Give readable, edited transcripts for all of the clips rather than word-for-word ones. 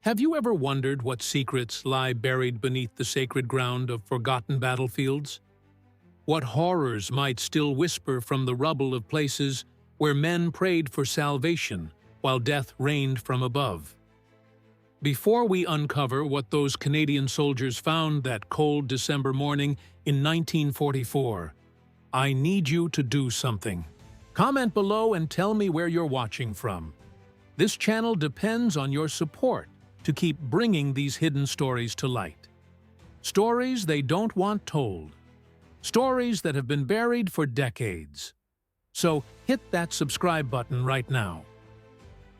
Have you ever wondered what secrets lie buried beneath the sacred ground of forgotten battlefields? What horrors might still whisper from the rubble of places where men prayed for salvation while death reigned from above? Before we uncover what those Canadian soldiers found that cold December morning in 1944, I need you to do something. Comment below and tell me where you're watching from. This channel depends on your support to keep bringing these hidden stories to light. Stories they don't want told. Stories that have been buried for decades. So hit that subscribe button right now.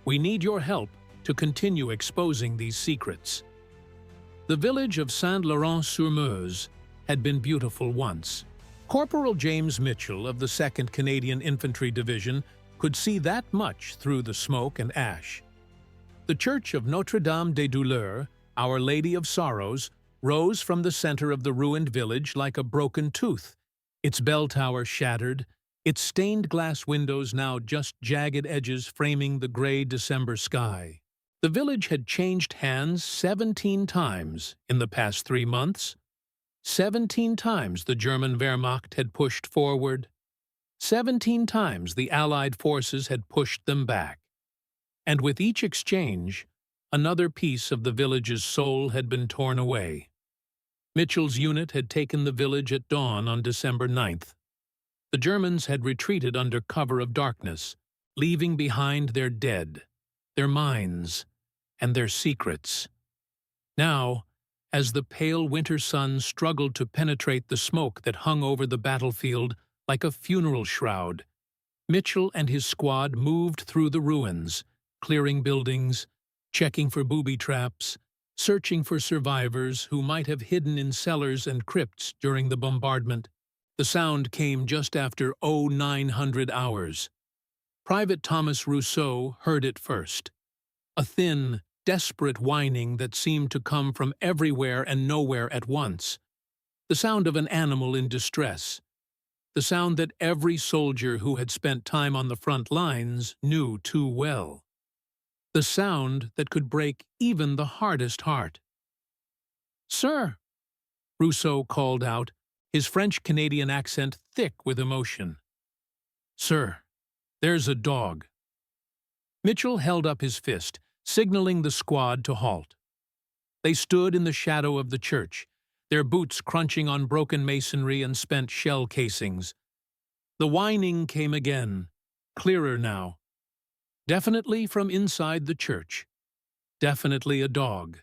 We need your help to continue exposing these secrets. The village of Saint-Laurent-sur-Meuse had been beautiful once. Corporal James Mitchell of the 2nd Canadian Infantry Division could see that much through the smoke and ash. The church of Notre-Dame des Douleurs, Our Lady of Sorrows, rose from the center of the ruined village like a broken tooth, its bell tower shattered, its stained glass windows now just jagged edges framing the gray December sky. The village had changed hands 17 times in the past 3 months. 17 times the German Wehrmacht had pushed forward. 17 times the Allied forces had pushed them back. And with each exchange, another piece of the village's soul had been torn away. Mitchell's unit had taken the village at dawn on December 9th. The Germans had retreated under cover of darkness, leaving behind their dead, their mines, and their secrets. Now, as the pale winter sun struggled to penetrate the smoke that hung over the battlefield like a funeral shroud, Mitchell and his squad moved through the ruins, clearing buildings, checking for booby traps, searching for survivors who might have hidden in cellars and crypts during the bombardment. The sound came just after 0900 hours. Private Thomas Rousseau heard it first. A thin, desperate whining that seemed to come from everywhere and nowhere at once. The sound of an animal in distress. The sound that every soldier who had spent time on the front lines knew too well. The sound that could break even the hardest heart. "Sir," Rousseau called out, his French-Canadian accent thick with emotion. "Sir, there's a dog." Mitchell held up his fist, signaling the squad to halt. They stood in the shadow of the church, their boots crunching on broken masonry and spent shell casings. The whining came again, clearer now. Definitely from inside the church. Definitely a dog.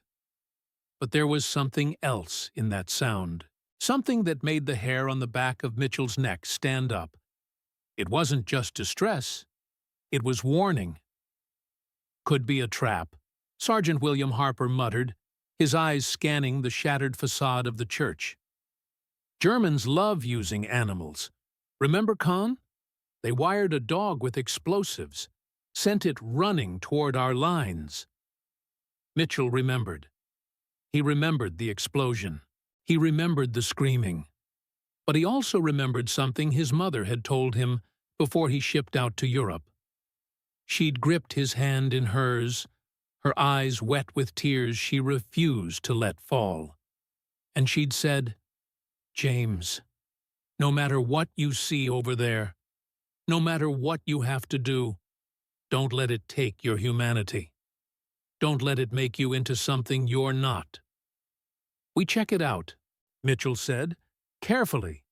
But there was something else in that sound. Something that made the hair on the back of Mitchell's neck stand up. It wasn't just distress. It was warning. "Could be a trap," Sergeant William Harper muttered, his eyes scanning the shattered facade of the church. "Germans love using animals. Remember Kahn? They wired a dog with explosives, sent it running toward our lines." Mitchell remembered. He remembered the explosion. He remembered the screaming. But he also remembered something his mother had told him before he shipped out to Europe. She'd gripped his hand in hers, her eyes wet with tears she refused to let fall. And she'd said, "James, no matter what you see over there, no matter what you have to do, don't let it take your humanity. Don't let it make you into something you're not." "We check it out," Mitchell said, "carefully."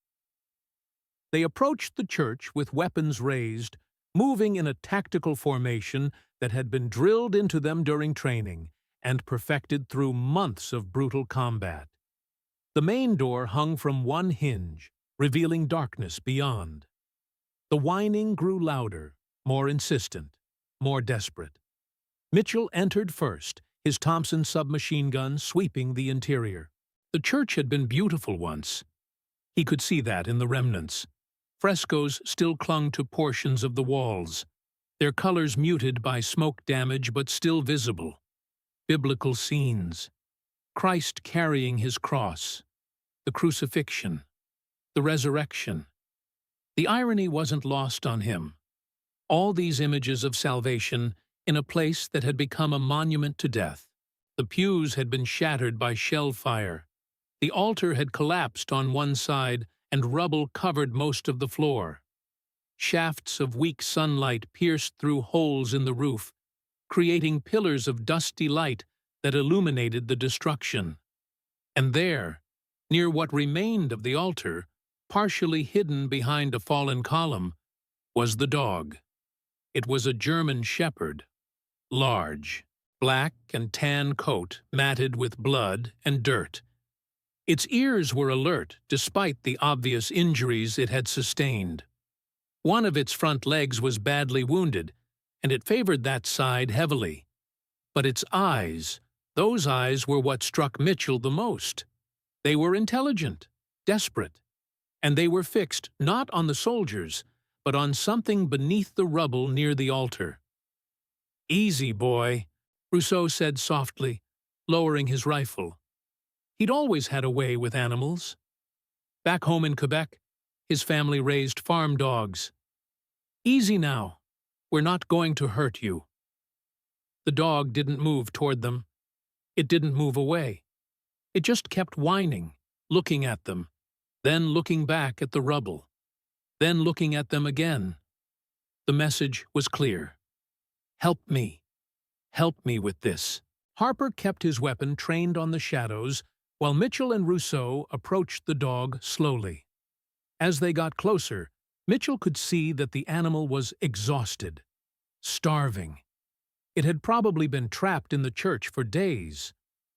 They approached the church with weapons raised, moving in a tactical formation that had been drilled into them during training and perfected through months of brutal combat. The main door hung from one hinge, revealing darkness beyond. The whining grew louder, more insistent, more desperate. Mitchell entered first, his Thompson submachine gun sweeping the interior. The church had been beautiful once. He could see that in the remnants. Frescoes still clung to portions of the walls, their colors muted by smoke damage but still visible. Biblical scenes. Christ carrying his cross. The crucifixion. The resurrection. The irony wasn't lost on him. All these images of salvation in a place that had become a monument to death. The pews had been shattered by shell fire. The altar had collapsed on one side, and rubble covered most of the floor. Shafts of weak sunlight pierced through holes in the roof, creating pillars of dusty light that illuminated the destruction. And there, near what remained of the altar, partially hidden behind a fallen column, was the dog. It was a German shepherd, large, black and tan coat matted with blood and dirt. Its ears were alert despite the obvious injuries it had sustained. One of its front legs was badly wounded, and it favored that side heavily. But its eyes, those eyes were what struck Mitchell the most. They were intelligent, desperate, and they were fixed not on the soldiers, but on something beneath the rubble near the altar. "Easy, boy," Rousseau said softly, lowering his rifle. He'd always had a way with animals. Back home in Quebec, his family raised farm dogs. "Easy now. We're not going to hurt you." The dog didn't move toward them. It didn't move away. It just kept whining, looking at them, then looking back at the rubble, then looking at them again. The message was clear. "Help me. Help me with this." Harper kept his weapon trained on the shadows, while Mitchell and Rousseau approached the dog slowly. As they got closer, Mitchell could see that the animal was exhausted, starving. It had probably been trapped in the church for days,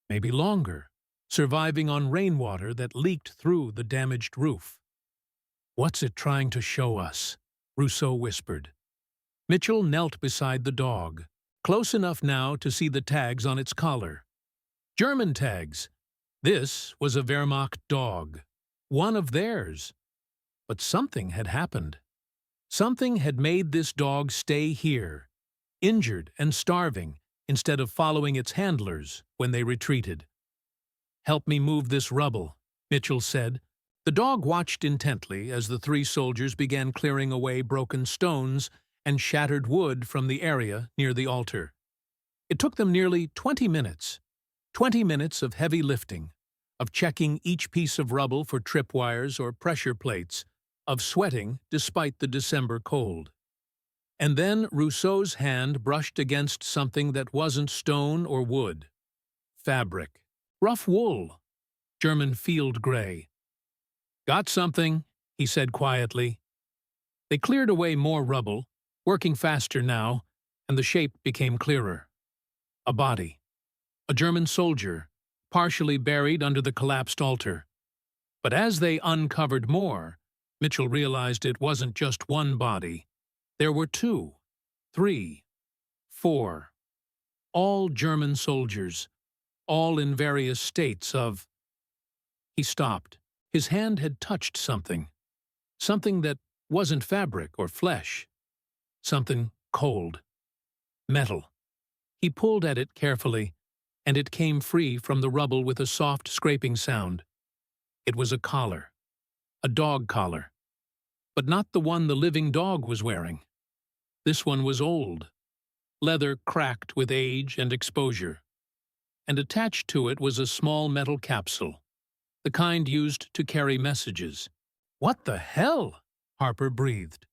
maybe longer, surviving on rainwater that leaked through the damaged roof. "What's it trying to show us?" Rousseau whispered. Mitchell knelt beside the dog, close enough now to see the tags on its collar. German tags. This was a Wehrmacht dog, one of theirs. But something had happened. Something had made this dog stay here, injured and starving, instead of following its handlers when they retreated. "Help me move this rubble," Mitchell said. The dog watched intently as the three soldiers began clearing away broken stones and shattered wood from the area near the altar. It took them nearly 20 minutes. 20 minutes of heavy lifting, of checking each piece of rubble for tripwires or pressure plates, of sweating despite the December cold. And then Rousseau's hand brushed against something that wasn't stone or wood. Fabric. Rough wool. German field gray. "Got something," he said quietly. They cleared away more rubble, working faster now, and the shape became clearer. A body. A German soldier, partially buried under the collapsed altar. But as they uncovered more, Mitchell realized it wasn't just one body. There were 2, 3, 4. All German soldiers, all in various states of... He stopped. His hand had touched something. Something that wasn't fabric or flesh. Something cold. Metal. He pulled at it carefully, and it came free from the rubble with a soft scraping sound. It was a collar. A dog collar. But not the one the living dog was wearing. This one was old. Leather cracked with age and exposure. And attached to it was a small metal capsule, the kind used to carry messages. "What the hell?" Harper breathed.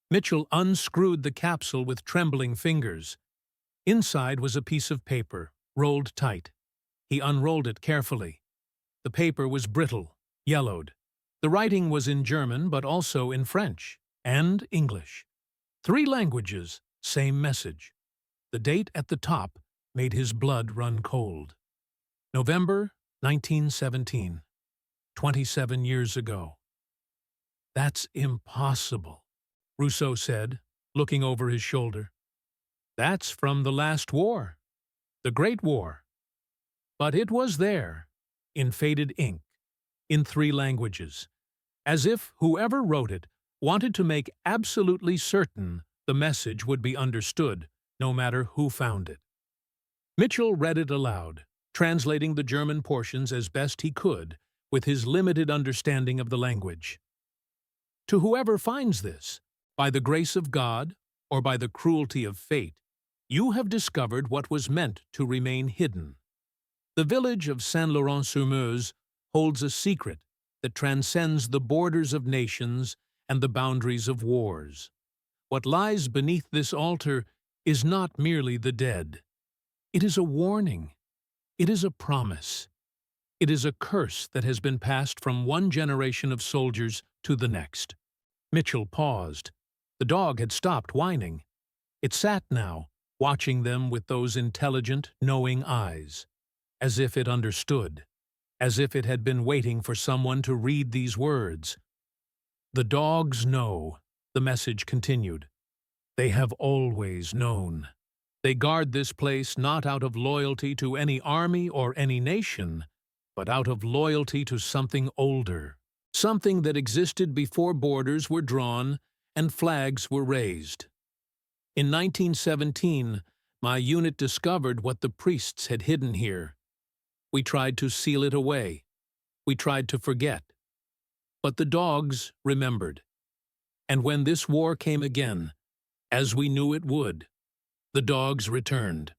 Mitchell unscrewed the capsule with trembling fingers. Inside was a piece of paper, rolled tight. He unrolled it carefully. The paper was brittle, yellowed. The writing was in German, but also in French and English. 3 languages, same message. The date at the top made his blood run cold. November 1917. 27 years ago. "That's impossible," Rousseau said, looking over his shoulder. "That's from the last war, the Great War." But it was there, in faded ink, in 3 languages, as if whoever wrote it wanted to make absolutely certain the message would be understood, no matter who found it. Mitchell read it aloud, translating the German portions as best he could, with his limited understanding of the language. "To whoever finds this, by the grace of God or by the cruelty of fate, you have discovered what was meant to remain hidden. The village of Saint-Laurent-sur-Meuse holds a secret that transcends the borders of nations and the boundaries of wars. What lies beneath this altar is not merely the dead. It is a warning. It is a promise. It is a curse that has been passed from one generation of soldiers to the next. Mitchell paused. The dog had stopped whining. It sat now, watching them with those intelligent, knowing eyes, as if it understood, as if it had been waiting for someone to read these words. "The dogs know," the message continued. "They have always known. They guard this place not out of loyalty to any army or any nation, but out of loyalty to something older, something that existed before borders were drawn and flags were raised. In 1917, my unit discovered what the priests had hidden here. We tried to seal it away. We tried to forget. But the dogs remembered. And when this war came again, as we knew it would, the dogs returned."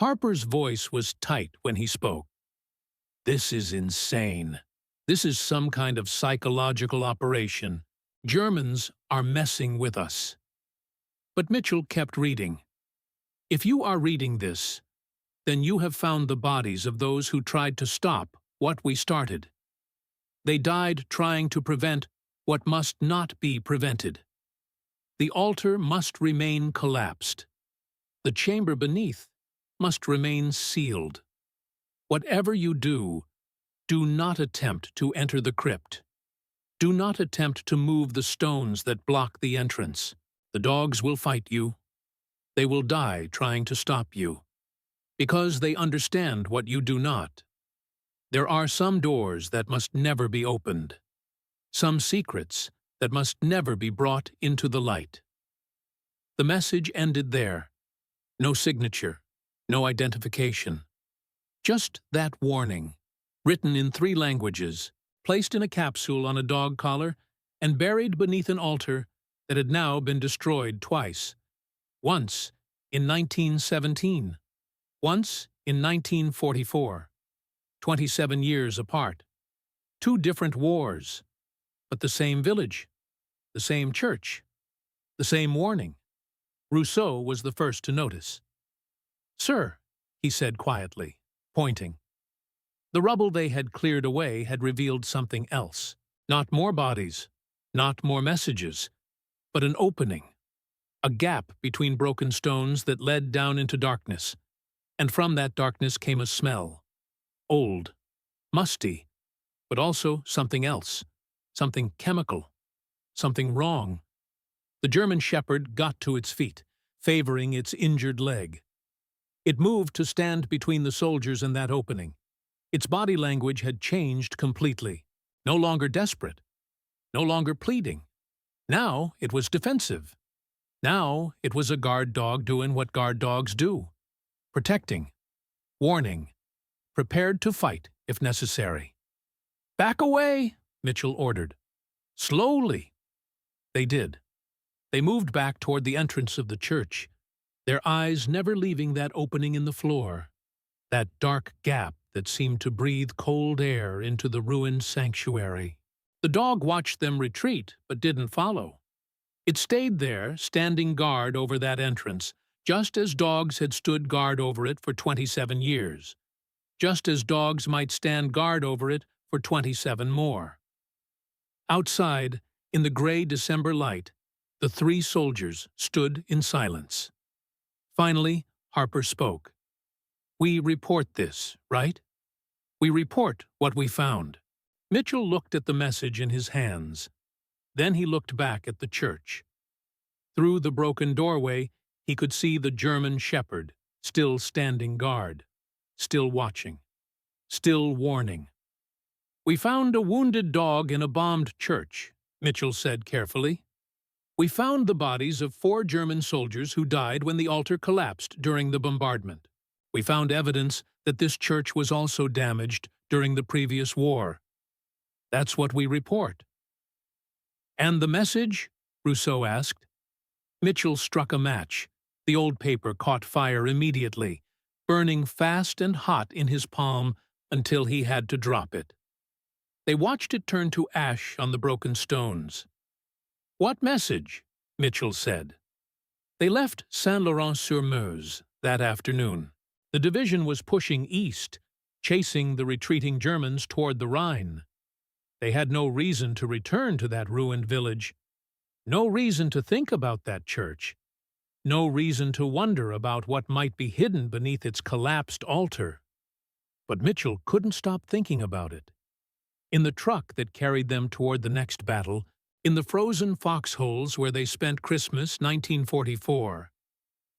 Harper's voice was tight when he spoke. "This is insane. This is some kind of psychological operation. Germans are messing with us." But Mitchell kept reading. "If you are reading this, then you have found the bodies of those who tried to stop what we started. They died trying to prevent what must not be prevented. The altar must remain collapsed. The chamber beneath must remain sealed. Whatever you do, do not attempt to enter the crypt. Do not attempt to move the stones that block the entrance. The dogs will fight you. They will die trying to stop you, because they understand what you do not. There are some doors that must never be opened, some secrets that must never be brought into the light." The message ended there. No signature, no identification. Just that warning, written in 3 languages, placed in a capsule on a dog collar, and buried beneath an altar that had now been destroyed twice. Once in 1917, once in 1944. 27 years apart. 2 different wars, but the same village, the same church, the same warning. Rousseau was the first to notice. "Sir," he said quietly, pointing. The rubble they had cleared away had revealed something else. Not more bodies, not more messages, but an opening, a gap between broken stones that led down into darkness, and from that darkness came a smell. Old, musty, but also something else, something chemical, something wrong. The German shepherd got to its feet, favoring its injured leg. It moved to stand between the soldiers and that opening. Its body language had changed completely. No longer desperate, no longer pleading. Now it was defensive. Now it was a guard dog doing what guard dogs do, protecting, warning, prepared to fight if necessary. "Back away," Mitchell ordered. "Slowly." They did. They moved back toward the entrance of the church, their eyes never leaving that opening in the floor, that dark gap that seemed to breathe cold air into the ruined sanctuary. The dog watched them retreat, but didn't follow. It stayed there, standing guard over that entrance, just as dogs had stood guard over it for 27 years. Just as dogs might stand guard over it for 27 more. Outside, in the gray December light, the 3 soldiers stood in silence. Finally, Harper spoke. "We report this, right? We report what we found." Mitchell looked at the message in his hands. Then he looked back at the church. Through the broken doorway, he could see the German shepherd, still standing guard, still watching, still warning. "We found a wounded dog in a bombed church," Mitchell said carefully. "We found the bodies of 4 German soldiers who died when the altar collapsed during the bombardment. We found evidence that this church was also damaged during the previous war. That's what we report." "And the message?" Rousseau asked. Mitchell struck a match. The old paper caught fire immediately. burning fast and hot in his palm until he had to drop it. They watched it turn to ash on the broken stones. "What message?" Mitchell said. They left Saint-Laurent-sur-Meuse that afternoon. The division was pushing east, chasing the retreating Germans toward the Rhine. They had no reason to return to that ruined village, no reason to think about that church, no reason to wonder about what might be hidden beneath its collapsed altar. But Mitchell couldn't stop thinking about it. In the truck that carried them toward the next battle, in the frozen foxholes where they spent Christmas 1944,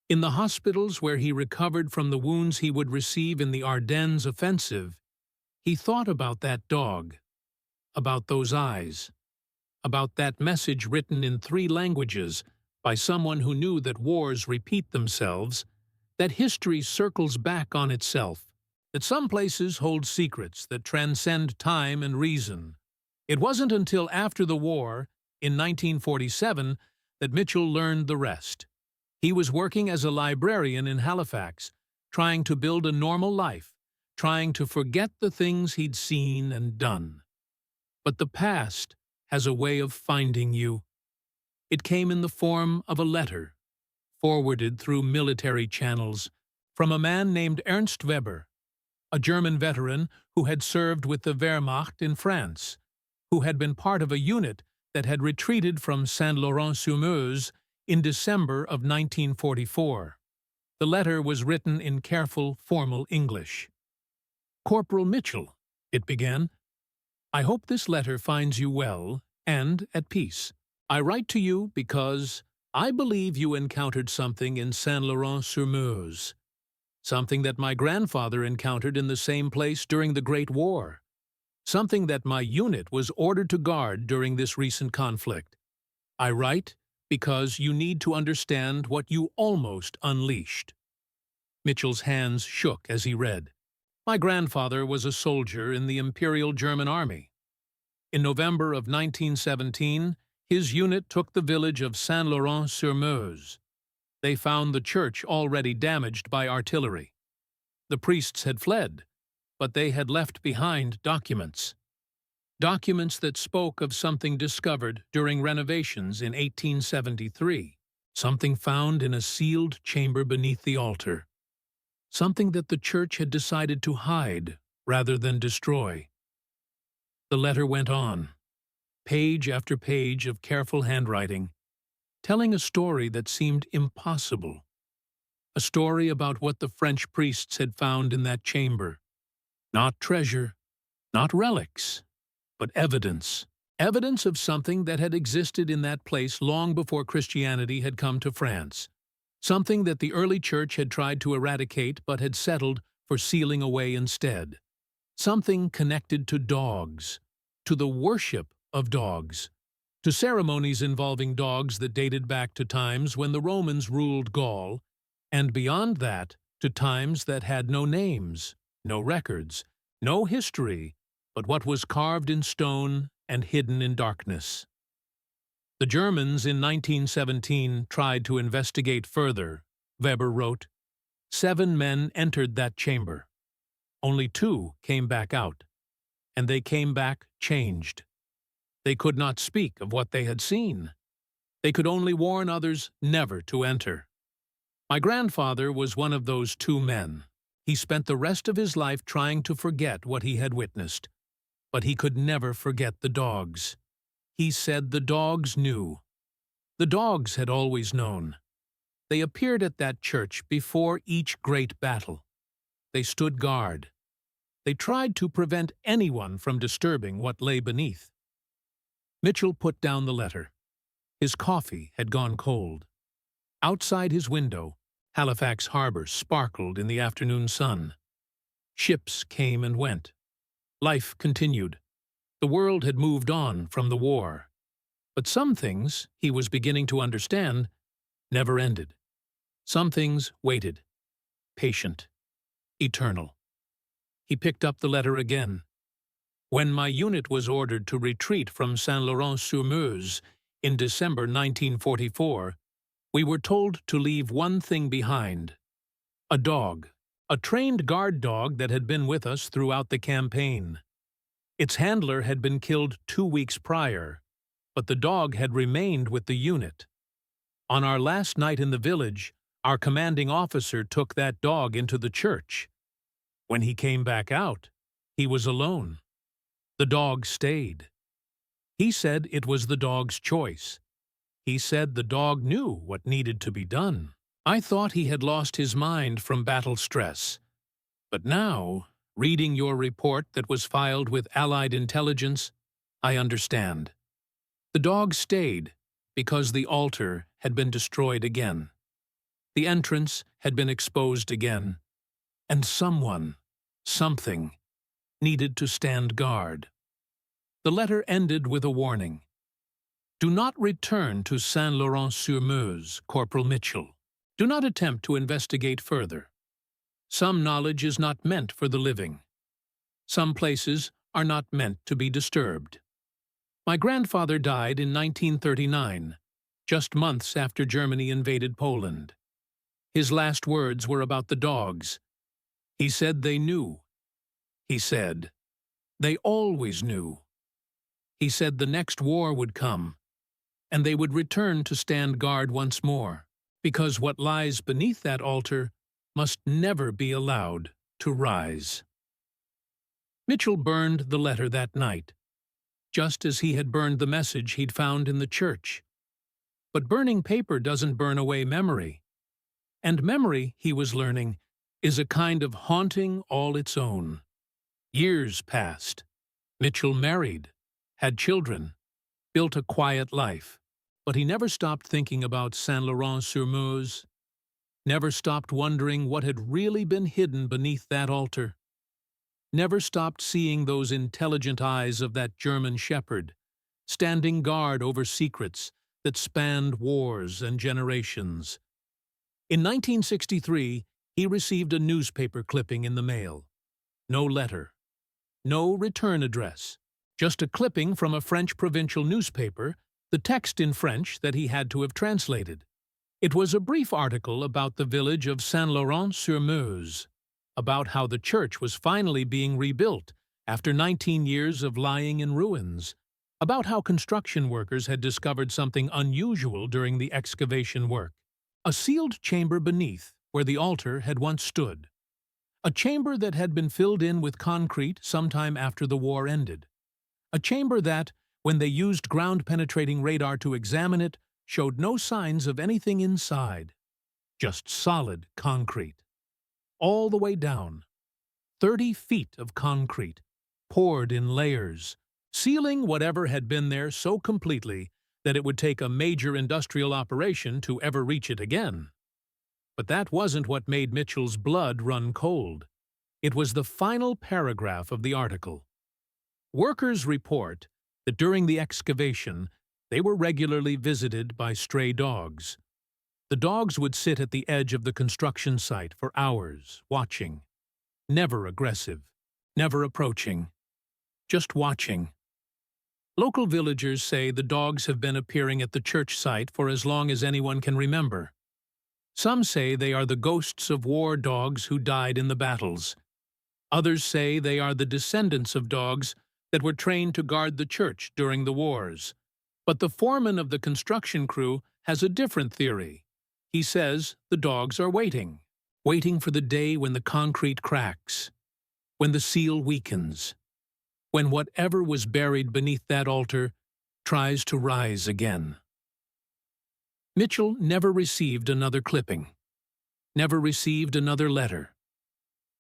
in the hospitals where he recovered from the wounds he would receive in the Ardennes offensive, he thought about that dog, about those eyes, about that message written in 3 languages by someone who knew that wars repeat themselves, that history circles back on itself, that some places hold secrets that transcend time and reason. It wasn't until after the war, in 1947, that Mitchell learned the rest. He was working as a librarian in Halifax, trying to build a normal life, trying to forget the things he'd seen and done. But the past has a way of finding you. It came in the form of a letter, forwarded through military channels, from a man named Ernst Weber, a German veteran who had served with the Wehrmacht in France, who had been part of a unit that had retreated from Saint-Laurent-sur-Meuse in December of 1944. The letter was written in careful, formal English. "Corporal Mitchell," it began, "I hope this letter finds you well and at peace. I write to you because I believe you encountered something in Saint-Laurent-sur-Meuse, something that my grandfather encountered in the same place during the Great War, something that my unit was ordered to guard during this recent conflict. I write because you need to understand what you almost unleashed." Mitchell's hands shook as he read. "My grandfather was a soldier in the Imperial German Army. In November of 1917, his unit took the village of Saint-Laurent-sur-Meuse. They found the church already damaged by artillery. The priests had fled, but they had left behind documents. Documents that spoke of something discovered during renovations in 1873, something found in a sealed chamber beneath the altar, something that the church had decided to hide rather than destroy." The letter went on, page after page of careful handwriting, telling a story that seemed impossible, a story about what the French priests had found in that chamber. Not treasure, not relics, but evidence. Evidence of something that had existed in that place long before Christianity had come to France. Something that the early church had tried to eradicate but had settled for sealing away instead. Something connected to dogs, to the worship of dogs, to ceremonies involving dogs that dated back to times when the Romans ruled Gaul, and beyond that, to times that had no names, no records, no history, but what was carved in stone and hidden in darkness. The Germans in 1917 tried to investigate further, Weber wrote. 7 men entered that chamber. Only 2 came back out, and they came back changed. They could not speak of what they had seen. They could only warn others never to enter. My grandfather was one of those 2 men. He spent the rest of his life trying to forget what he had witnessed, but he could never forget the dogs. He said the dogs knew. The dogs had always known. They appeared at that church before each great battle. They stood guard. They tried to prevent anyone from disturbing what lay beneath. Mitchell put down the letter. His coffee had gone cold. Outside his window, Halifax Harbor sparkled in the afternoon sun. Ships came and went. Life continued. The world had moved on from the war. But some things, he was beginning to understand, never ended. Some things waited. Patient. Eternal. He picked up the letter again. When my unit was ordered to retreat from Saint-Laurent-sur-Meuse in December 1944, we were told to leave one thing behind: a dog a trained guard dog that had been with us throughout the campaign. Its handler had been killed 2 weeks prior, but the dog had remained with the unit. On our last night in the village, our commanding officer took that dog into the church. When he came back out, he was alone. The dog stayed. He said it was the dog's choice. He said the dog knew what needed to be done. I thought he had lost his mind from battle stress. But now, reading your report that was filed with Allied intelligence, I understand. The dog stayed because the altar had been destroyed again. The entrance had been exposed again. And someone, something, needed to stand guard. The letter ended with a warning. Do not return to Saint-Laurent-sur-Meuse, Corporal Mitchell. Do not attempt to investigate further. Some knowledge is not meant for the living. Some places are not meant to be disturbed. My grandfather died in 1939, just months after Germany invaded Poland. His last words were about the dogs. He said they knew. He said, they always knew. He said the next war would come, and they would return to stand guard once more, because what lies beneath that altar must never be allowed to rise. Mitchell burned the letter that night, just as he had burned the message he'd found in the church. But burning paper doesn't burn away memory. And memory, he was learning, is a kind of haunting all its own. Years passed. Mitchell married, had children, built a quiet life. But he never stopped thinking about Saint-Laurent-sur-Meuse, never stopped wondering what had really been hidden beneath that altar, never stopped seeing those intelligent eyes of that German shepherd, standing guard over secrets that spanned wars and generations. In 1963, he received a newspaper clipping in the mail. No letter, no return address, just a clipping from a French provincial newspaper, the text in French that he had to have translated. It was a brief article about the village of Saint-Laurent-sur-Meuse, about how the church was finally being rebuilt after 19 years of lying in ruins, about how construction workers had discovered something unusual during the excavation work. A sealed chamber beneath where the altar had once stood. A chamber that had been filled in with concrete sometime after the war ended. A chamber that, when they used ground-penetrating radar to examine it, showed no signs of anything inside. Just solid concrete. All the way down. 30 feet of concrete, poured in layers, sealing whatever had been there so completely that it would take a major industrial operation to ever reach it again. But that wasn't what made Mitchell's blood run cold. It was the final paragraph of the article. Workers report that during the excavation, they were regularly visited by stray dogs. The dogs would sit at the edge of the construction site for hours, watching. Never aggressive, never approaching, just watching. Local villagers say the dogs have been appearing at the church site for as long as anyone can remember. Some say they are the ghosts of war dogs who died in the battles. Others say they are the descendants of dogs that were trained to guard the church during the wars. But the foreman of the construction crew has a different theory. He says the dogs are waiting for the day when the concrete cracks, when the seal weakens, when whatever was buried beneath that altar tries to rise again. Mitchell never received another clipping, never received another letter.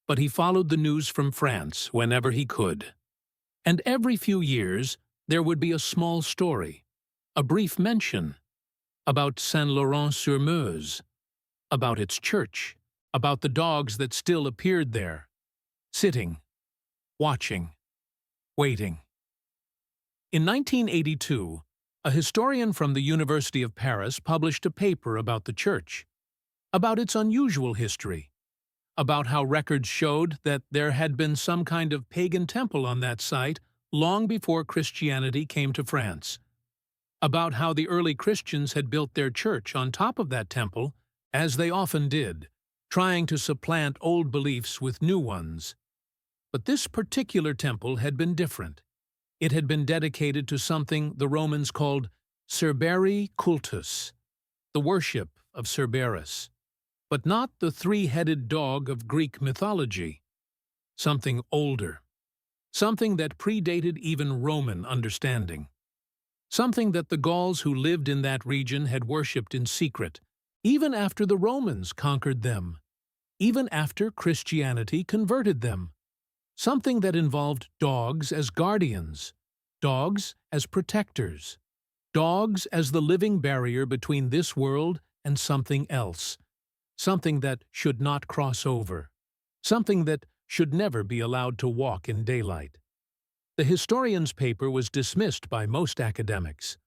But he followed the news from France whenever he could. And every few years, there would be a small story, a brief mention, about Saint-Laurent-sur-Meuse, about its church, about the dogs that still appeared there, sitting, watching, waiting. In 1982, a historian from the University of Paris published a paper about the church, about its unusual history, about how records showed that there had been some kind of pagan temple on that site long before Christianity came to France, about how the early Christians had built their church on top of that temple, as they often did, trying to supplant old beliefs with new ones. But this particular temple had been different. It had been dedicated to something the Romans called Cerberi cultus, the worship of Cerberus, but not the three-headed dog of Greek mythology. Something older, something that predated even Roman understanding, something that the Gauls who lived in that region had worshipped in secret, even after the Romans conquered them, even after Christianity converted them. Something that involved dogs as guardians, dogs as protectors, dogs as the living barrier between this world and something else, something that should not cross over, something that should never be allowed to walk in daylight. The historian's paper was dismissed by most academics.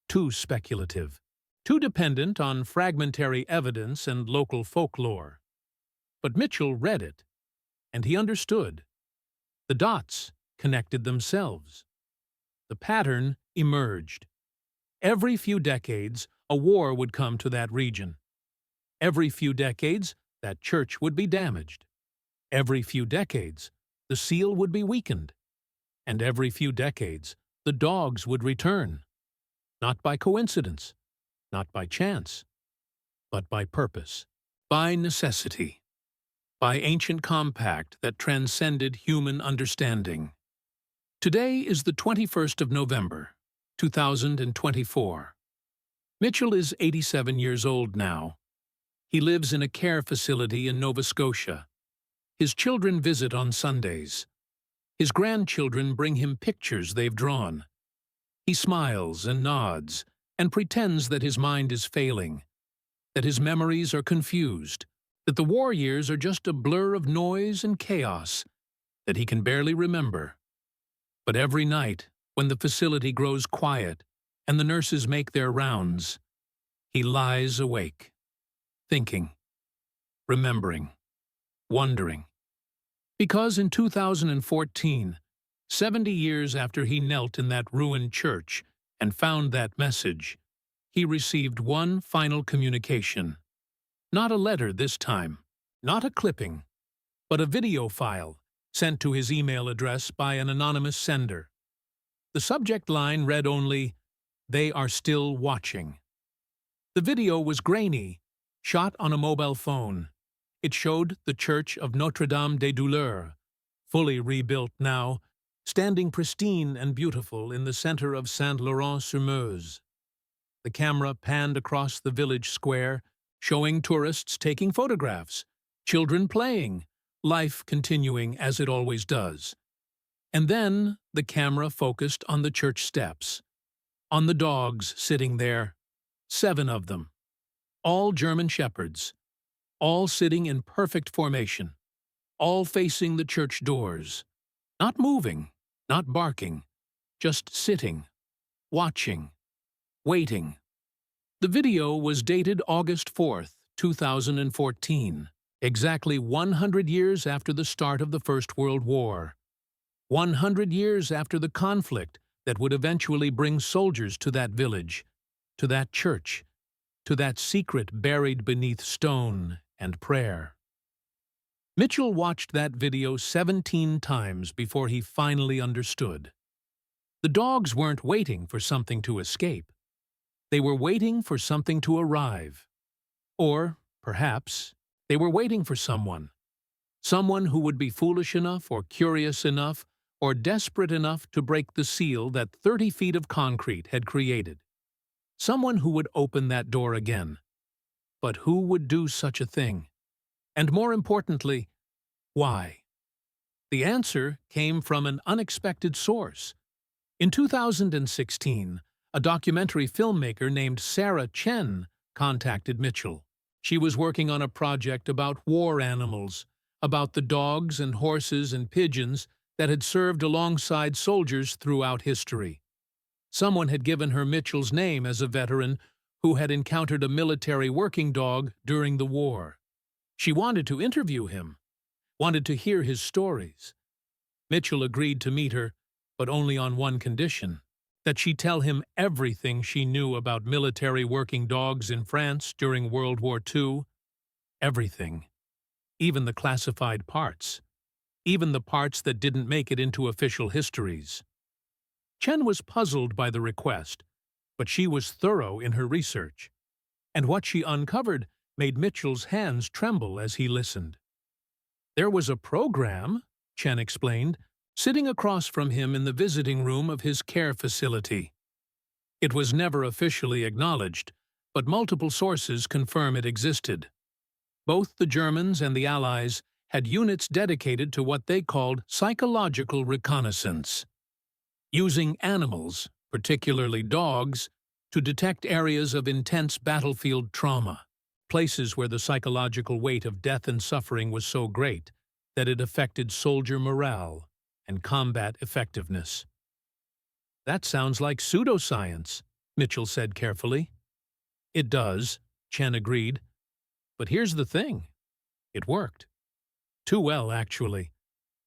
Too speculative, too dependent on fragmentary evidence and local folklore. But Mitchell read it, and he understood. The dots connected themselves. The pattern emerged. Every few decades, a war would come to that region. Every few decades, that church would be damaged. Every few decades, the seal would be weakened. And every few decades, the dogs would return. Not by coincidence, not by chance, but by purpose, by necessity, by ancient compact that transcended human understanding. Today is the 21st of November, 2024. Mitchell is 87 years old now. He lives in a care facility in Nova Scotia. His children visit on Sundays. His grandchildren bring him pictures they've drawn. He smiles and nods and pretends that his mind is failing, that his memories are confused, that the war years are just a blur of noise and chaos, that he can barely remember. But every night, when the facility grows quiet and the nurses make their rounds, he lies awake, thinking, remembering, wondering. Because in 2014, 70 years after he knelt in that ruined church and found that message, he received one final communication. Not a letter this time, not a clipping, but a video file sent to his email address by an anonymous sender. The subject line read only, "They are still watching." The video was grainy, shot on a mobile phone. It showed the Church of Notre-Dame des Douleurs, fully rebuilt now, standing pristine and beautiful in the center of Saint-Laurent-sur-Meuse. The camera panned across the village square, showing tourists taking photographs, children playing, life continuing as it always does. And then the camera focused on the church steps, on the dogs sitting there, 7 of them, all German shepherds, all sitting in perfect formation, all facing the church doors, not moving, not barking, just sitting, watching, waiting. The video was dated August 4th, 2014, exactly 100 years after the start of the First World War. 100 years after the conflict that would eventually bring soldiers to that village, to that church, to that secret buried beneath stone and prayer. Mitchell watched that video 17 times before he finally understood. The dogs weren't waiting for something to escape. They were waiting for something to arrive. Or, perhaps, they were waiting for someone. Someone who would be foolish enough or curious enough or desperate enough to break the seal that 30 feet of concrete had created. Someone who would open that door again. But who would do such a thing? And more importantly, why? The answer came from an unexpected source. In 2016, a documentary filmmaker named Sarah Chen contacted Mitchell. She was working on a project about war animals, about the dogs and horses and pigeons that had served alongside soldiers throughout history. Someone had given her Mitchell's name as a veteran who had encountered a military working dog during the war. She wanted to interview him, wanted to hear his stories. Mitchell agreed to meet her, but only on one condition: that she tell him everything she knew about military working dogs in France during World War II. Everything. even the classified parts, even the parts that didn't make it into official histories. Chen was puzzled by the request, but she was thorough in her research, and what she uncovered made Mitchell's hands tremble as he listened. There was a program, Chen explained, sitting across from him in the visiting room of his care facility. It was never officially acknowledged, but multiple sources confirm it existed. Both the Germans and the Allies had units dedicated to what they called psychological reconnaissance, using animals, particularly dogs, to detect areas of intense battlefield trauma, places where the psychological weight of death and suffering was so great that it affected soldier morale and combat effectiveness. That sounds like pseudoscience, Mitchell said carefully. It does, Chen agreed. But here's the thing. It worked. Too well, actually.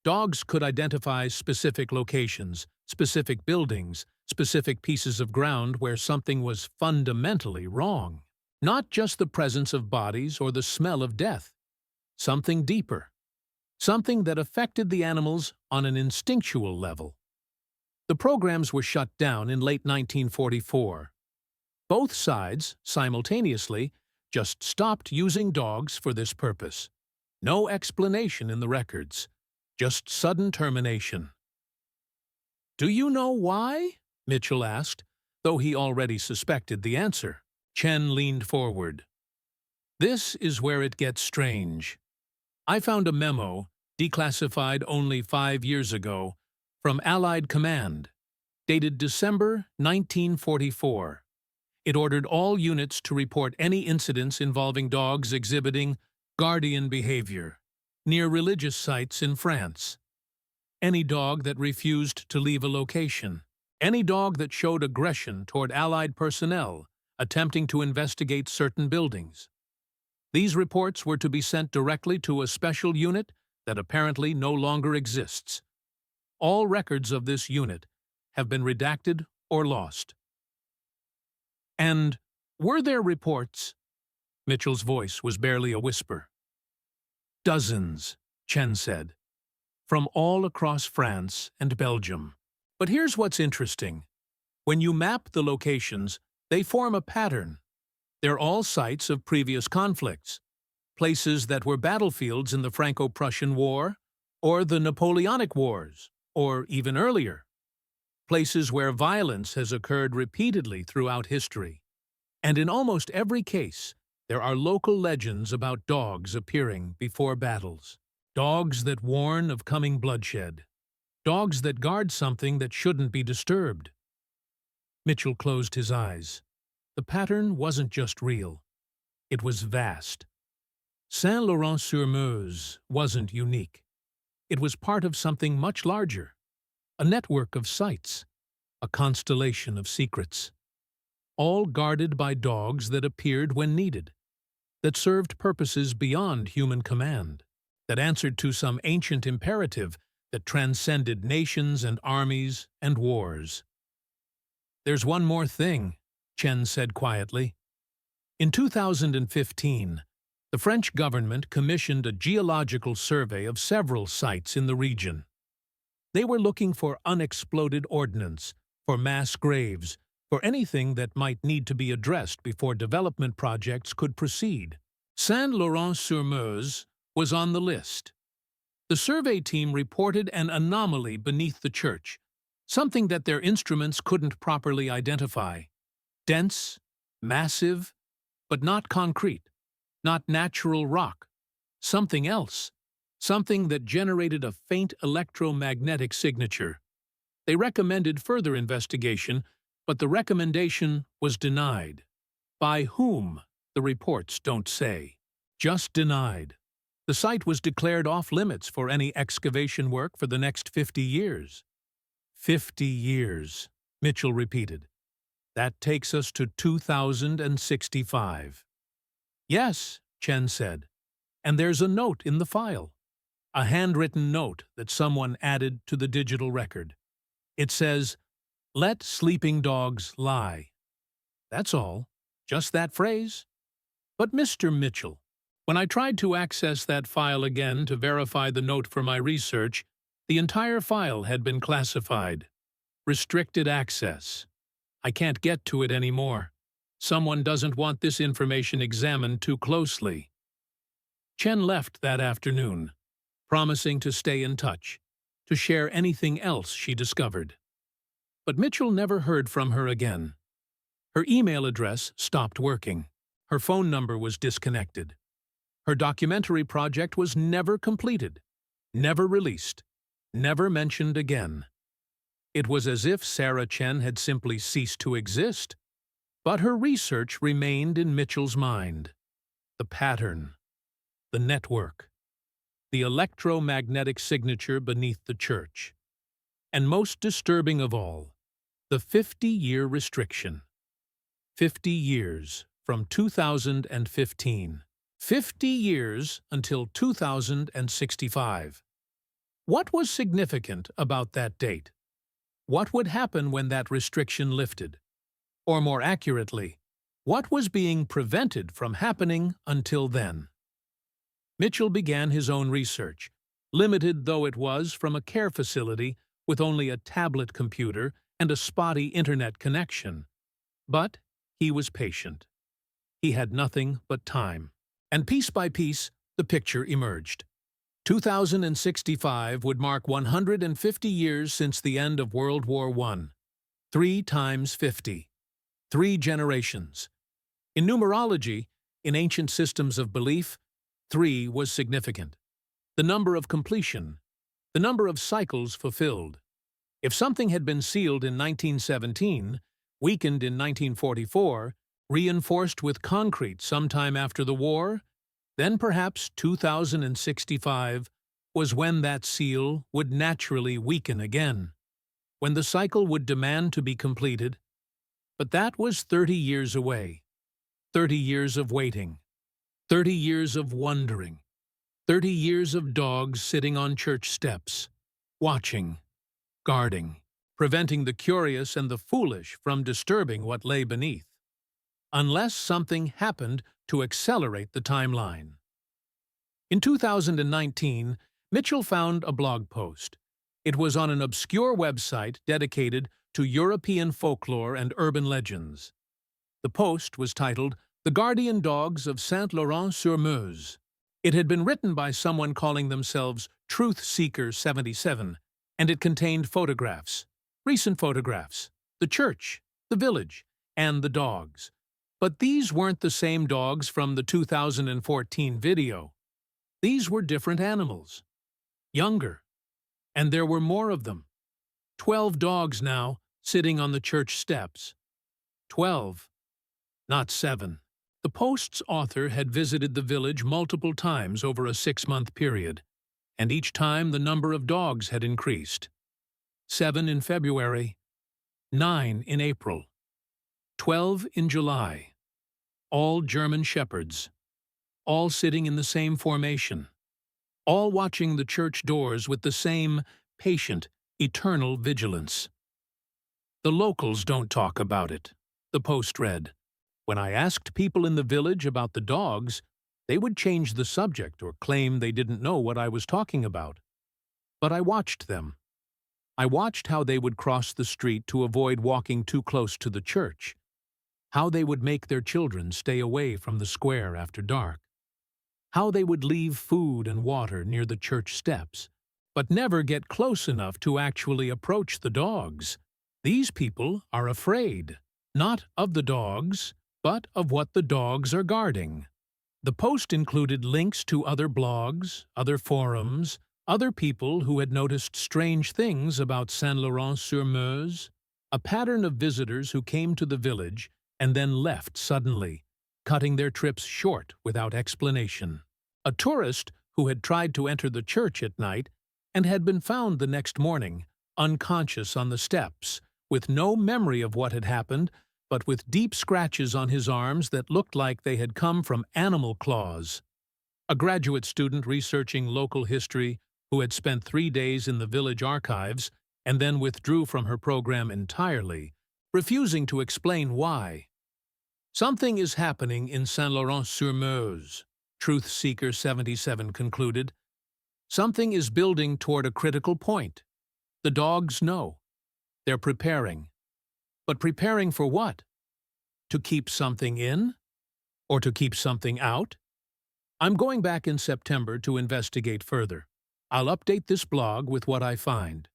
Dogs could identify specific locations, specific buildings, specific pieces of ground where something was fundamentally wrong. Not just the presence of bodies or the smell of death. Something deeper. Something that affected the animals on an instinctual level. The programs were shut down in late 1944. Both sides, simultaneously, just stopped using dogs for this purpose. No explanation in the records. Just sudden termination. "Do you know why?" Mitchell asked, though he already suspected the answer. Chen leaned forward. "This is where it gets strange. I found a memo, declassified only 5 years ago, from Allied Command, dated December 1944. It ordered all units to report any incidents involving dogs exhibiting guardian behavior near religious sites in France. Any dog that refused to leave a location. Any dog that showed aggression toward Allied personnel attempting to investigate certain buildings. These reports were to be sent directly to a special unit that apparently no longer exists. All records of this unit have been redacted or lost." "And were there reports?" Mitchell's voice was barely a whisper. "Dozens," Chen said, "from all across France and Belgium. But here's what's interesting. When you map the locations, they form a pattern. They're all sites of previous conflicts, places that were battlefields in the Franco-Prussian War, or the Napoleonic Wars, or even earlier. Places where violence has occurred repeatedly throughout history. And in almost every case, there are local legends about dogs appearing before battles. Dogs that warn of coming bloodshed. Dogs that guard something that shouldn't be disturbed." Mitchell closed his eyes. The pattern wasn't just real. It was vast. Saint-Laurent-sur-Meuse wasn't unique. It was part of something much larger. A network of sites. A constellation of secrets. All guarded by dogs that appeared when needed. That served purposes beyond human command. That answered to some ancient imperative that transcended nations and armies and wars. "There's one more thing," Chen said quietly. "In 2015, the French government commissioned a geological survey of several sites in the region. They were looking for unexploded ordnance, for mass graves, for anything that might need to be addressed before development projects could proceed. Saint-Laurent-sur-Meuse was on the list. The survey team reported an anomaly beneath the church, something that their instruments couldn't properly identify. Dense, massive, but not concrete, not natural rock. Something else. Something that generated a faint electromagnetic signature. They recommended further investigation, but the recommendation was denied. By whom, the reports don't say. Just denied. The site was declared off-limits for any excavation work for the next 50 years. 50 years, Mitchell repeated. That takes us to 2065. "Yes," Chen said, "and there's a note in the file. A handwritten note that someone added to the digital record. It says, 'Let sleeping dogs lie.' That's all. Just that phrase. But Mr. Mitchell, When I tried to access that file again to verify the note for my research, the entire file had been classified. Restricted access. I can't get to it anymore. Someone doesn't want this information examined too closely. Chen left that afternoon, promising to stay in touch, to share anything else she discovered. But Mitchell never heard from her again. Her email address stopped working. Her phone number was disconnected. Her documentary project was never completed, never released, never mentioned again. It was as if Sarah Chen had simply ceased to exist. But her research remained in Mitchell's mind. The pattern, the network, the electromagnetic signature beneath the church. And most disturbing of all, the 50-year restriction. 50 years from 2015. 50 years until 2065. What was significant about that date? What would happen when that restriction lifted? Or more accurately, what was being prevented from happening until then? Mitchell began his own research, limited though it was from a care facility with only a tablet computer and a spotty internet connection. But he was patient. He had nothing but time. And piece by piece, the picture emerged. 2065 would mark 150 years since the end of World War I. 3 times 50. 3 generations. In numerology, in ancient systems of belief, 3 was significant. The number of completion, the number of cycles fulfilled. If something had been sealed in 1917, weakened in 1944, reinforced with concrete sometime after the war, then perhaps 2065 was when that seal would naturally weaken again, when the cycle would demand to be completed. But that was 30 years away, 30 years of waiting, 30 years of wondering, 30 years of dogs sitting on church steps, watching, guarding, preventing the curious and the foolish from disturbing what lay beneath. Unless something happened to accelerate the timeline. In 2019, Mitchell found a blog post. It was on an obscure website dedicated to European folklore and urban legends. The post was titled The Guardian Dogs of Saint-Laurent-sur-Meuse. It had been written by someone calling themselves Truth Seeker 77, and it contained photographs, recent photographs, the church, the village, and the dogs. But these weren't the same dogs from the 2014 video. These were different animals. Younger. And there were more of them. 12 dogs now, sitting on the church steps. 12. Not 7. The post's author had visited the village multiple times over a 6-month period, and each time the number of dogs had increased. 7 in February, 9 in April, 12 in July. All German shepherds, all sitting in the same formation, all watching the church doors with the same patient, eternal vigilance. The locals don't talk about it, the post read. When I asked people in the village about the dogs, they would change the subject or claim they didn't know what I was talking about. But I watched them. I watched how they would cross the street to avoid walking too close to the church. How they would make their children stay away from the square after dark. How they would leave food and water near the church steps, but never get close enough to actually approach the dogs. These people are afraid, not of the dogs, but of what the dogs are guarding. The post included links to other blogs, other forums, other people who had noticed strange things about Saint-Laurent-sur-Meuse, a pattern of visitors who came to the village and then left suddenly, cutting their trips short without explanation. A tourist who had tried to enter the church at night and had been found the next morning, unconscious on the steps, with no memory of what had happened, but with deep scratches on his arms that looked like they had come from animal claws. A graduate student researching local history who had spent 3 days in the village archives and then withdrew from her program entirely, refusing to explain why. Something is happening in Saint-Laurent-sur-Meuse, Truth Seeker 77 concluded. Something is building toward a critical point. The dogs know. They're preparing. But preparing for what? To keep something in? Or to keep something out? I'm going back in September to investigate further. I'll update this blog with what I find.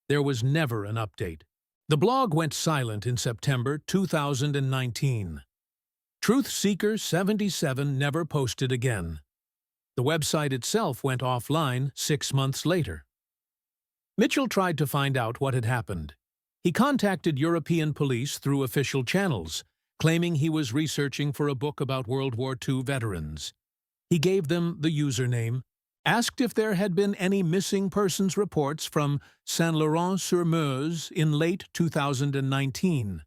There was never an update. The blog went silent in September 2019. Truth Seeker 77 never posted again. The website itself went offline 6 months later. Mitchell tried to find out what had happened. He contacted European police through official channels, claiming he was researching for a book about World War II veterans. He gave them the username, asked if there had been any missing persons reports from Saint-Laurent-sur-Meuse in late 2019.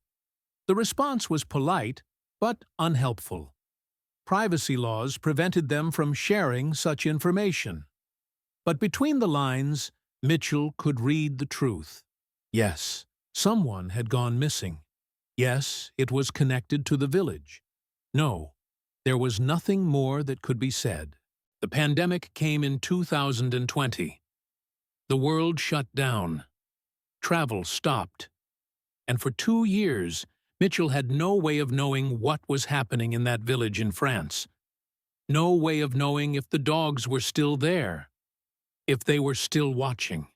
The response was polite, but unhelpful. Privacy laws prevented them from sharing such information. But between the lines, Mitchell could read the truth. Yes, someone had gone missing. Yes, it was connected to the village. No, there was nothing more that could be said. The pandemic came in 2020. The world shut down. Travel stopped. And for 2 years, Mitchell had no way of knowing what was happening in that village in France. No way of knowing if the dogs were still there, if they were still watching,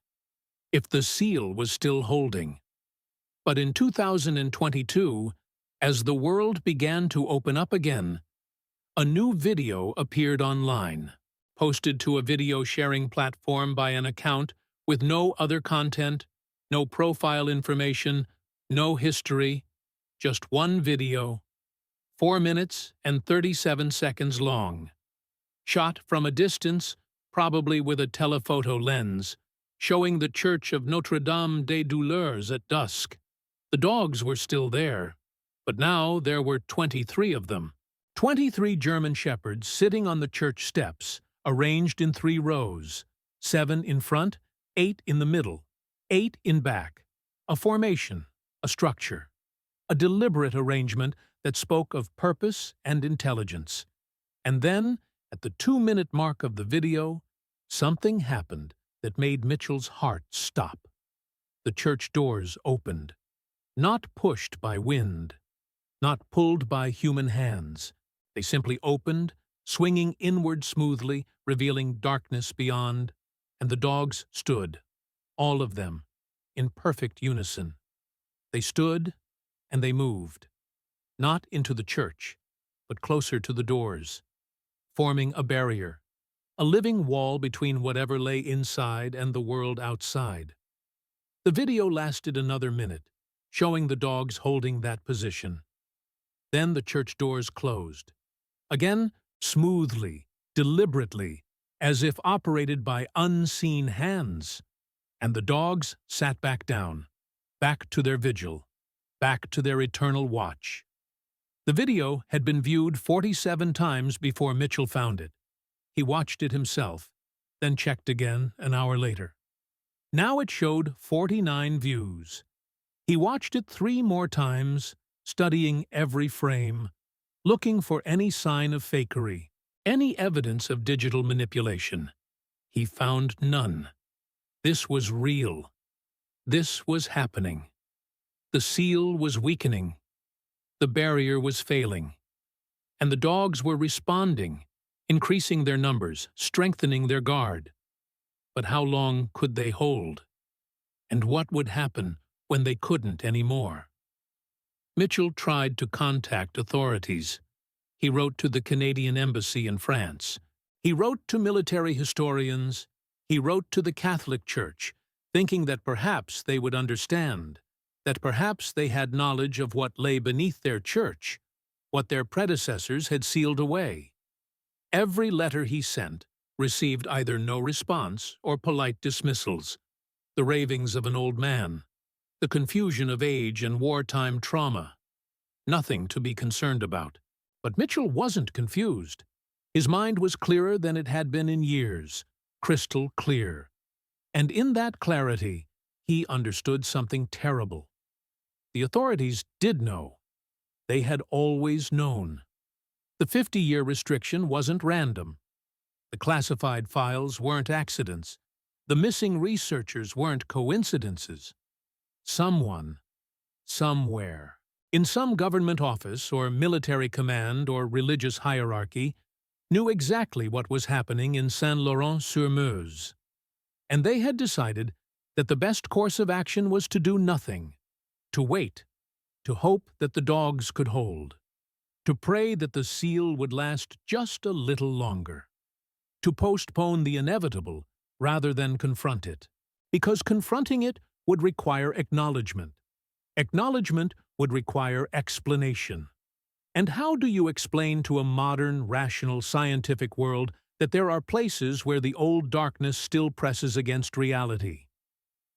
if the seal was still holding. But in 2022, as the world began to open up again, a new video appeared online, posted to a video-sharing platform by an account with no other content, no profile information, no history, just one video, 4 minutes and 37 seconds long. Shot from a distance, probably with a telephoto lens, showing the church of Notre-Dame des Douleurs at dusk. The dogs were still there, but now there were 23 of them. 23 German shepherds sitting on the church steps, arranged in 3 rows, 7 in front, 8 in the middle, 8 in back. A formation, a structure, a deliberate arrangement that spoke of purpose and intelligence. And then, at the 2-minute mark of the video, something happened that made Mitchell's heart stop. The church doors opened, not pushed by wind, not pulled by human hands. They simply opened, swinging inward smoothly, revealing darkness beyond, and the dogs stood, all of them, in perfect unison. They stood, and they moved, not into the church, but closer to the doors, forming a barrier, a living wall between whatever lay inside and the world outside. The video lasted another minute, showing the dogs holding that position. Then the church doors closed. Again, smoothly, deliberately, as if operated by unseen hands. And the dogs sat back down, back to their vigil, back to their eternal watch. The video had been viewed 47 times before Mitchell found it. He watched it himself, then checked again an hour later. Now it showed 49 views. He watched it 3 more times, studying every frame, looking for any sign of fakery, any evidence of digital manipulation. He found none. This was real. This was happening. The seal was weakening. The barrier was failing. And the dogs were responding, increasing their numbers, strengthening their guard. But how long could they hold? And what would happen when they couldn't anymore? Mitchell tried to contact authorities. He wrote to the Canadian Embassy in France. He wrote to military historians. He wrote to the Catholic Church, thinking that perhaps they would understand, that perhaps they had knowledge of what lay beneath their church, what their predecessors had sealed away. Every letter he sent received either no response or polite dismissals, the ravings of an old man, the confusion of age and wartime trauma. Nothing to be concerned about. But Mitchell wasn't confused. His mind was clearer than it had been in years, crystal clear. And in that clarity, he understood something terrible. The authorities did know. They had always known. The 50-year restriction wasn't random. The classified files weren't accidents. The missing researchers weren't coincidences. Someone, somewhere, in some government office or military command or religious hierarchy, knew exactly what was happening in Saint-Laurent-sur-Meuse. And they had decided that the best course of action was to do nothing, to wait, to hope that the dogs could hold, to pray that the seal would last just a little longer, to postpone the inevitable rather than confront it, because confronting it would require acknowledgement. Acknowledgement would require explanation. And how do you explain to a modern, rational, scientific world that there are places where the old darkness still presses against reality?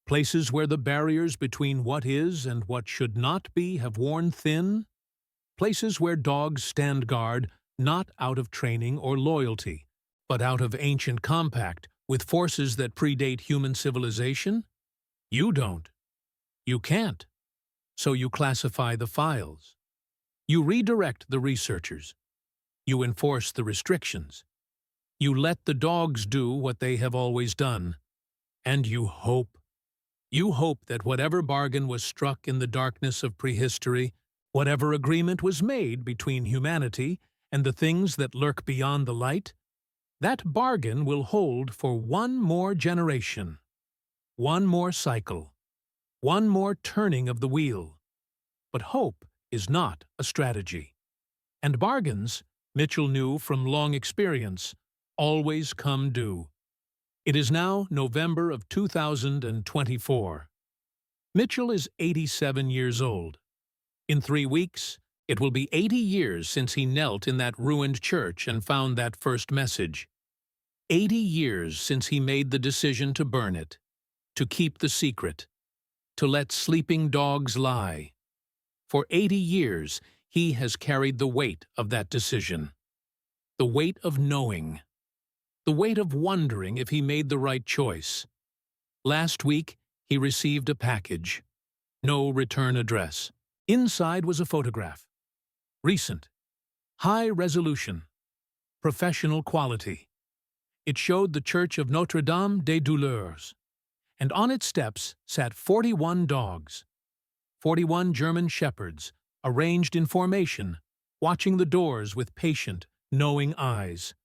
Places where the barriers between what is and what should not be have worn thin? Places where dogs stand guard not out of training or loyalty, but out of ancient compact with forces that predate human civilization? You don't. You can't. So you classify the files. You redirect the researchers. You enforce the restrictions. You let the dogs do what they have always done. And you hope. You hope that whatever bargain was struck in the darkness of prehistory, whatever agreement was made between humanity and the things that lurk beyond the light, that bargain will hold for one more generation, one more cycle, one more turning of the wheel. But hope is not a strategy. And bargains, Mitchell knew from long experience, always come due. It is now November of 2024. Mitchell is 87 years old. In 3 weeks, it will be 80 years since he knelt in that ruined church and found that first message. 80 years since he made the decision to burn it, to keep the secret, to let sleeping dogs lie. For 80 years, he has carried the weight of that decision. The weight of knowing. The weight of wondering if he made the right choice. Last week, he received a package. No return address. Inside was a photograph. Recent. High resolution. Professional quality. It showed the church of Notre-Dame des Douleurs, and on its steps sat 41 dogs. 41 German shepherds, arranged in formation, watching the doors with patient, knowing eyes.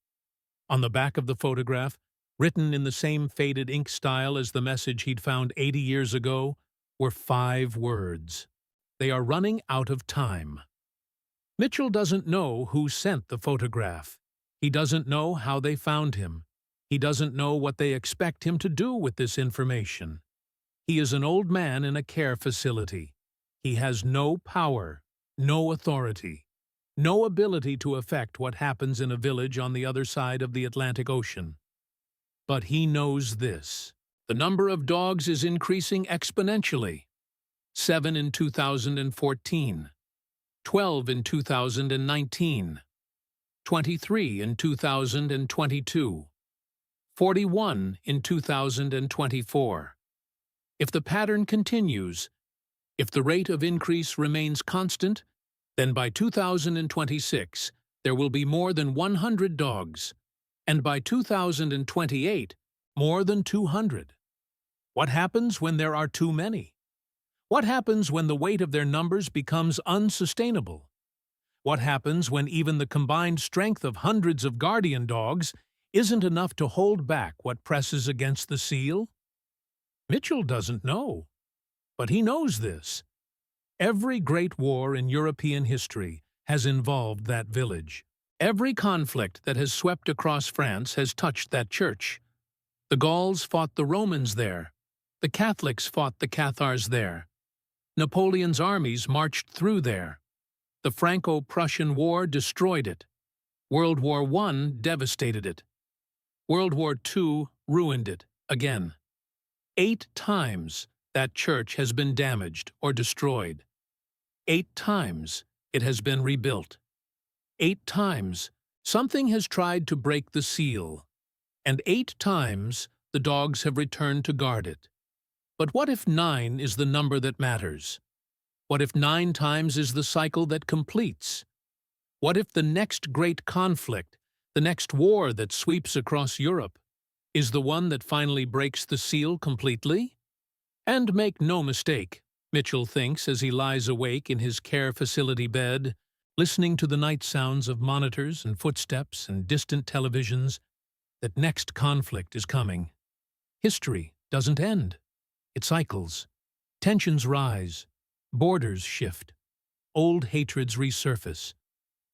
On the back of the photograph, written in the same faded ink style as the message he'd found 80 years ago, were 5 words. They are running out of time. Mitchell doesn't know who sent the photograph. He doesn't know how they found him. He doesn't know what they expect him to do with this information. He is an old man in a care facility. He has no power, no authority, no ability to affect what happens in a village on the other side of the Atlantic Ocean. But he knows this. The number of dogs is increasing exponentially. 7 in 2014, 12 in 2019, 23 in 2022, 41 in 2024. If the pattern continues, if the rate of increase remains constant, then by 2026 there will be more than 100 dogs, and by 2028 more than 200. What happens when there are too many? What happens when the weight of their numbers becomes unsustainable? What happens when even the combined strength of hundreds of guardian dogs isn't enough to hold back what presses against the seal? Mitchell doesn't know, but he knows this. Every great war in European history has involved that village. Every conflict that has swept across France has touched that church. The Gauls fought the Romans there. The Catholics fought the Cathars there. Napoleon's armies marched through there. The Franco-Prussian War destroyed it. World War I devastated it. World War II ruined it again. 8 times that church has been damaged or destroyed. 8 times it has been rebuilt. 8 times something has tried to break the seal, and 8 times the dogs have returned to guard it. But what if 9 is the number that matters? What if 9 times is the cycle that completes? What if the next great conflict, the next war that sweeps across Europe, is the one that finally breaks the seal completely? And make no mistake, Mitchell thinks as he lies awake in his care facility bed, listening to the night sounds of monitors and footsteps and distant televisions, that next conflict is coming. History doesn't end. It cycles. Tensions rise. Borders shift. Old hatreds resurface.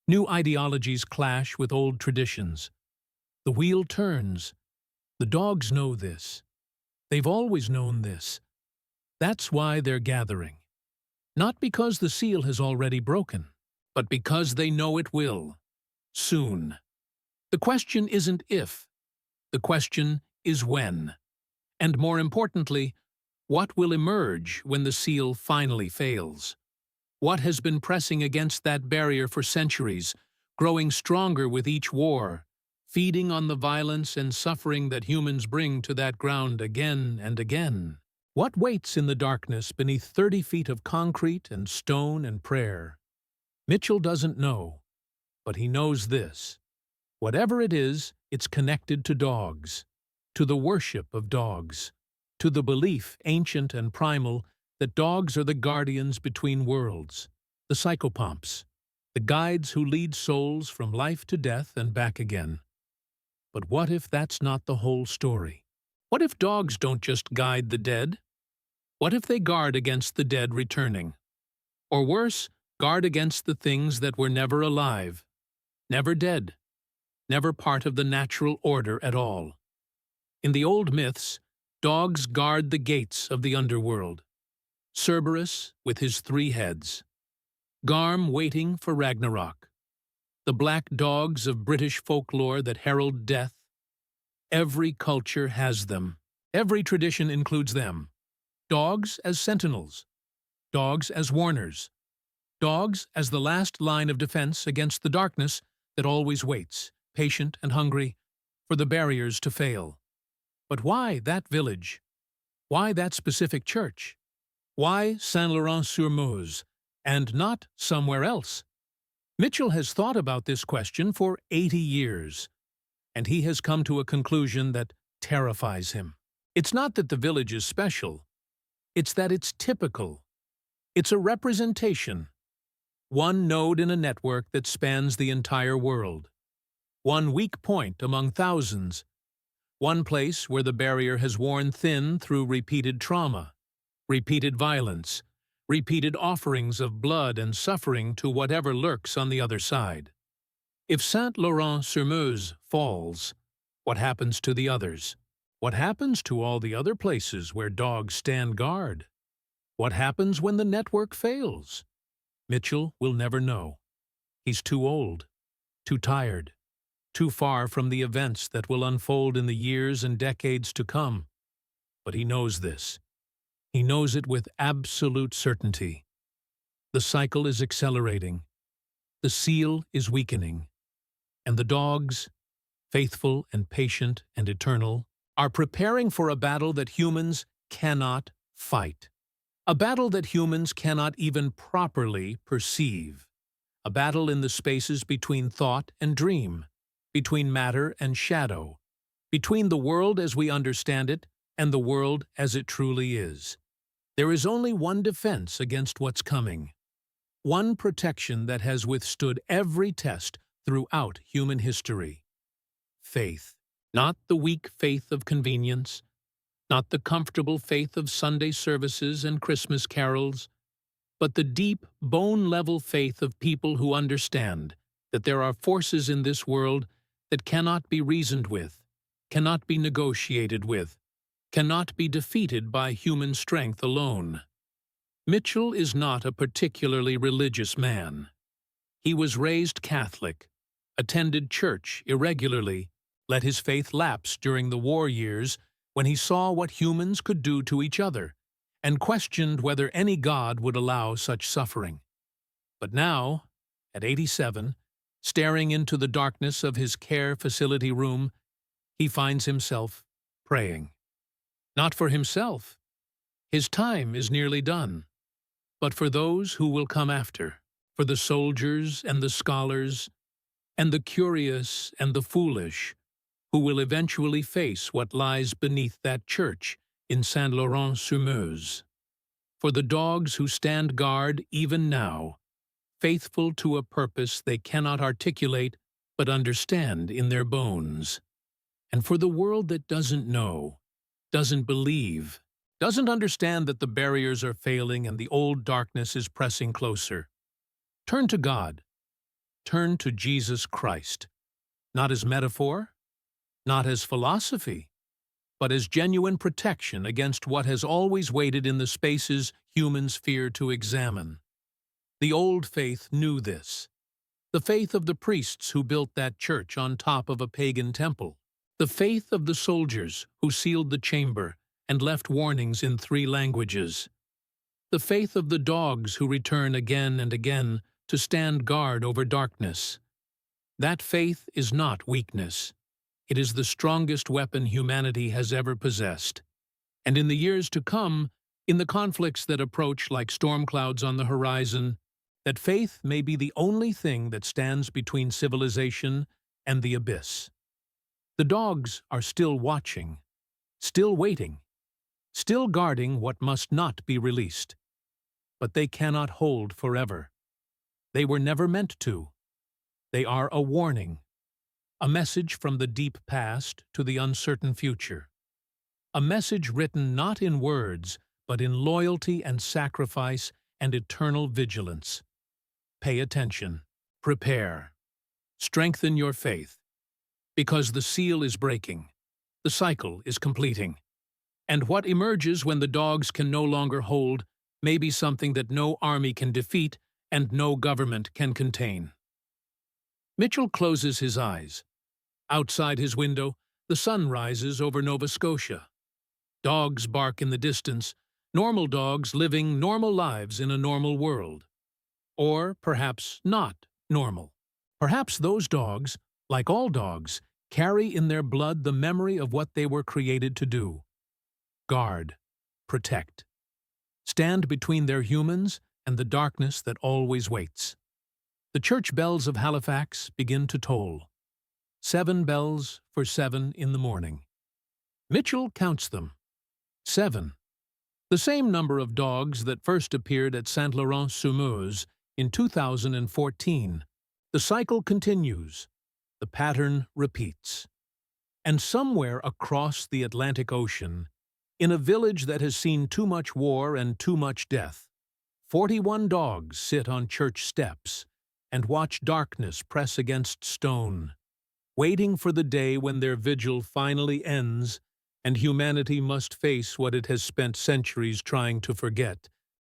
New ideologies clash with old traditions. The wheel turns. The dogs know this. They've always known this. That's why they're gathering. Not because the seal has already broken, but because they know it will. Soon. The question isn't if. The question is when. And more importantly, what will emerge when the seal finally fails? What has been pressing against that barrier for centuries, growing stronger with each war, feeding on the violence and suffering that humans bring to that ground again and again? What waits in the darkness beneath 30 feet of concrete and stone and prayer? Mitchell doesn't know, but he knows this. Whatever it is, it's connected to dogs, to the worship of dogs, to the belief, ancient and primal, that dogs are the guardians between worlds, the psychopomps, the guides who lead souls from life to death and back again. But what if that's not the whole story? What if dogs don't just guide the dead? What if they guard against the dead returning? Or worse, guard against the things that were never alive, never dead, never part of the natural order at all? In the old myths, dogs guard the gates of the underworld. Cerberus with his 3 heads. Garm waiting for Ragnarok. The black dogs of British folklore that herald death. Every culture has them. Every tradition includes them. Dogs as sentinels. Dogs as warners. Dogs as the last line of defense against the darkness that always waits, patient and hungry, for the barriers to fail. But why that village? Why that specific church? Why Saint-Laurent-sur-Meuse, and not somewhere else? Mitchell has thought about this question for 80 years, and he has come to a conclusion that terrifies him. It's not that the village is special. It's that it's typical. It's a representation. One node in a network that spans the entire world. One weak point among thousands. One place where the barrier has worn thin through repeated trauma, repeated violence, repeated offerings of blood and suffering to whatever lurks on the other side. If Saint-Laurent-sur-Meuse falls, what happens to the others? What happens to all the other places where dogs stand guard? What happens when the network fails? Mitchell will never know. He's too old, too tired, too far from the events that will unfold in the years and decades to come. But he knows this. He knows it with absolute certainty. The cycle is accelerating. The seal is weakening. And the dogs, faithful and patient and eternal, are preparing for a battle that humans cannot fight. A battle that humans cannot even properly perceive. A battle in the spaces between thought and dream, between matter and shadow, between the world as we understand it and the world as it truly is. There is only one defense against what's coming. One protection that has withstood every test throughout human history. Faith. Not the weak faith of convenience, not the comfortable faith of Sunday services and Christmas carols, but the deep, bone-level faith of people who understand that there are forces in this world that cannot be reasoned with, cannot be negotiated with, cannot be defeated by human strength alone. Mitchell is not a particularly religious man. He was raised Catholic, attended church irregularly, let his faith lapse during the war years when he saw what humans could do to each other, and questioned whether any God would allow such suffering. But now, at 87, staring into the darkness of his care facility room, he finds himself praying. Not for himself. His time is nearly done. But for those who will come after. for the soldiers and the scholars, and the curious and the foolish, who will eventually face what lies beneath that church in Saint-Laurent-sur-Meuse. For the dogs who stand guard even now, faithful to a purpose they cannot articulate but understand in their bones. And for the world that doesn't know, doesn't believe, doesn't understand that the barriers are failing and the old darkness is pressing closer, turn to God. Turn to Jesus Christ, not as metaphor, not as philosophy, but as genuine protection against what has always waited in the spaces humans fear to examine. The old faith knew this. The faith of the priests who built that church on top of a pagan temple. The faith of the soldiers who sealed the chamber and left warnings in 3 languages. The faith of the dogs who return again and again to stand guard over darkness. That faith is not weakness. It is the strongest weapon humanity has ever possessed. And in the years to come, in the conflicts that approach like storm clouds on the horizon, that faith may be the only thing that stands between civilization and the abyss. The dogs are still watching, still waiting, still guarding what must not be released. But they cannot hold forever. They were never meant to. They are a warning, a message from the deep past to the uncertain future. A message written not in words, but in loyalty and sacrifice and eternal vigilance. Pay attention. Prepare. Strengthen your faith. Because the seal is breaking. The cycle is completing. And what emerges when the dogs can no longer hold may be something that no army can defeat and no government can contain. Mitchell closes his eyes. Outside his window, the sun rises over Nova Scotia. Dogs bark in the distance, normal dogs living normal lives in a normal world. Or perhaps not normal. Perhaps those dogs, like all dogs, carry in their blood the memory of what they were created to do. Guard, protect. Stand between their humans and the darkness that always waits. The church bells of Halifax begin to toll. 7 bells for 7 in the morning. Mitchell counts them. 7. The same number of dogs that first appeared at Saint-Laurent-sur-Meuse in 2014. The cycle continues. The pattern repeats. And somewhere across the Atlantic Ocean, in a village that has seen too much war and too much death, 41 dogs sit on church steps and watch darkness press against stone, waiting for the day when their vigil finally ends and humanity must face what it has spent centuries trying to forget